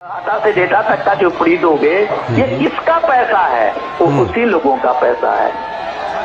Data से data तक का जो फ्री दोगे, ये किसका पैसा है? वो उसी लोगों का पैसा है।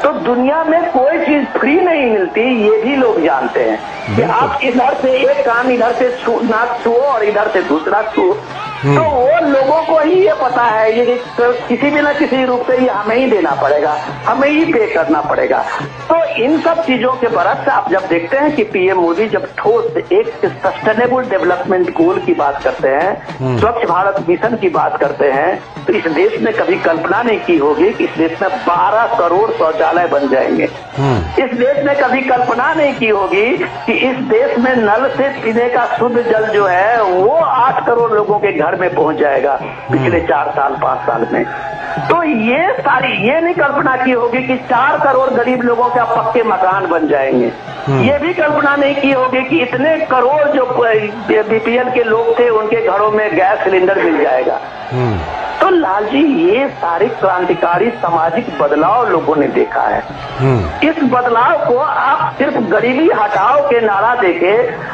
तो दुनिया में कोई चीज फ्री नहीं मिलती, ये भी लोग जानते हैं कि आप इधर से एक कान इधर से नाक छुओ और इधर से दूसरा छुओ। तो वो लोगों को ही ये पता है, ये किसी भी न किसी रूप से ये हमें ही देना पड़ेगा, हमें ही पे करना पड़ेगा। तो इन सब चीजों के बरस आप जब देखते हैं कि पीएम मोदी जब ठोस एक सस्टेनेबल डेवलपमेंट गोल की बात करते हैं, स्वच्छ भारत मिशन की बात करते हैं, तो इस देश में कभी कल्पना नहीं की होगी कि इस देश में 12 करोड़ शौचालय बन जाएंगे। इस देश में कभी कल्पना नहीं की होगी कि इस देश में नल से पीने का शुद्ध जल जो है वो 8 करोड़ लोगों के घर में पहुंच जाएगा पिछले 4 साल 5 साल में। तो ये सारी ये नहीं कल्पना की होगी कि 4 करोड़ गरीब लोगों के पक्के मकान बन जाएंगे। ये भी कल्पना नहीं की होगी कि इतने करोड़ जो बीपीएल के लोग थे उनके घरों में गैस सिलेंडर मिल जाएगा। तो लाल जी, ये सारे क्रांतिकारी सामाजिक बदलाव लोगों ने देखा है। इस बदलाव को आप सिर्फ गरीबी हटाओ के नारा देके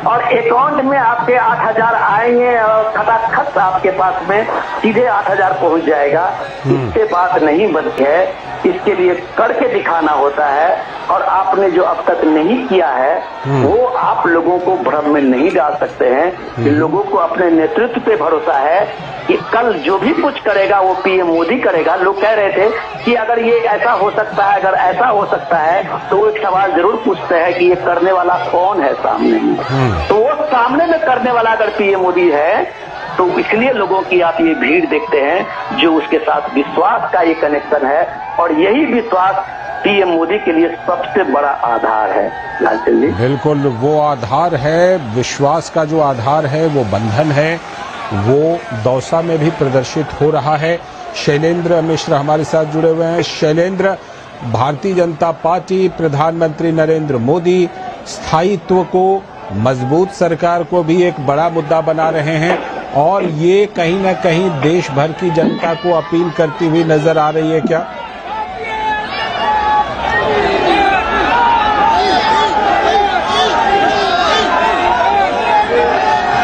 और अकाउंट में आपके 8,000 आएंगे और खटाखट आपके पास में सीधे 8,000 पहुंच जाएगा, इससे बात नहीं बनती है। इसके लिए करके दिखाना होता है और आपने जो अब तक नहीं किया है वो आप लोगों को भ्रम में नहीं डाल सकते हैं कि लोगों को अपने नेतृत्व पे भरोसा है कि कल जो भी कुछ करेगा वो पीएम मोदी करेगा। लोग कह रहे थे कि अगर ये ऐसा हो सकता है, अगर ऐसा हो सकता है, तो वो एक सवाल जरूर पूछते हैं कि ये करने वाला कौन है सामने में। तो वो सामने में करने वाला अगर पीएम मोदी है तो इसलिए लोगों की आप ये भीड़ देखते हैं जो उसके साथ विश्वास का ये कनेक्शन है, और यही विश्वास पीएम मोदी के लिए सबसे बड़ा आधार है। लालचंद जी, बिल्कुल वो आधार है, विश्वास का जो आधार है वो बंधन है, वो दौसा में भी प्रदर्शित हो रहा है। शैलेंद्र मिश्र हमारे साथ जुड़े हुए हैं। शैलेंद्र, भारतीय जनता पार्टी, प्रधानमंत्री नरेंद्र मोदी स्थायित्व को, मजबूत सरकार को भी एक बड़ा मुद्दा बना रहे हैं और ये कहीं न कहीं देश भर की जनता को अपील करती हुई नजर आ रही है क्या?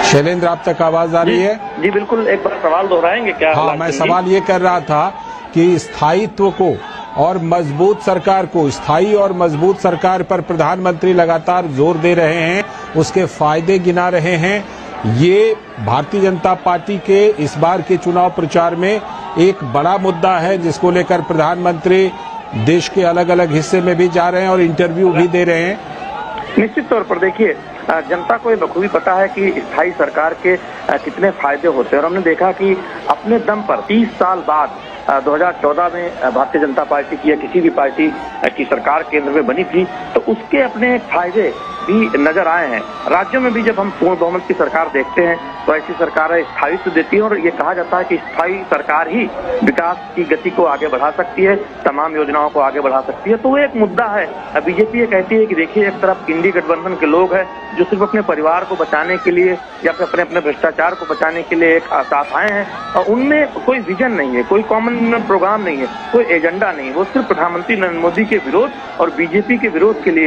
शैलेंद्र, आप तक आवाज आ रही है? जी बिल्कुल, एक बार सवाल दोहराएंगे क्या? हाँ, मैं सवाल ये कर रहा था कि स्थायित्व को और मजबूत सरकार को, स्थायी और मजबूत सरकार पर प्रधानमंत्री लगातार जोर दे रहे हैं, उसके फायदे गिना रहे हैं। ये भारतीय जनता पार्टी के इस बार के चुनाव प्रचार में एक बड़ा मुद्दा है जिसको लेकर प्रधानमंत्री देश के अलग अलग हिस्से में भी जा रहे हैं और इंटरव्यू भी दे रहे हैं। निश्चित तौर पर देखिए, जनता को ये बखूबी पता है कि स्थायी सरकार के कितने फायदे होते हैं, और हमने देखा कि अपने दम पर 30 साल बाद 2014 में भारतीय जनता पार्टी की या किसी भी पार्टी की सरकार केंद्र में बनी थी, तो उसके अपने फायदे भी नजर आए हैं। राज्यों में भी जब हम पूर्ण बहुमत की सरकार देखते हैं तो ऐसी सरकारें स्थायित्व देती है, और ये कहा जाता है कि स्थायी सरकार ही विकास की गति को आगे बढ़ा सकती है, तमाम योजनाओं को आगे बढ़ा सकती है। तो वो एक मुद्दा है। बीजेपी ये कहती है कि देखिए, एक तरफ इंडी गठबंधन के लोग हैं जो सिर्फ अपने परिवार को बचाने के लिए या फिर अपने भ्रष्टाचार को बचाने के लिए एक साथ आए हैं, और उनमें कोई विजन नहीं है, कोई कॉमन प्रोग्राम नहीं है, कोई एजेंडा नहीं है। वो सिर्फ प्रधानमंत्री नरेंद्र मोदी के विरोध और बीजेपी के विरोध के लिए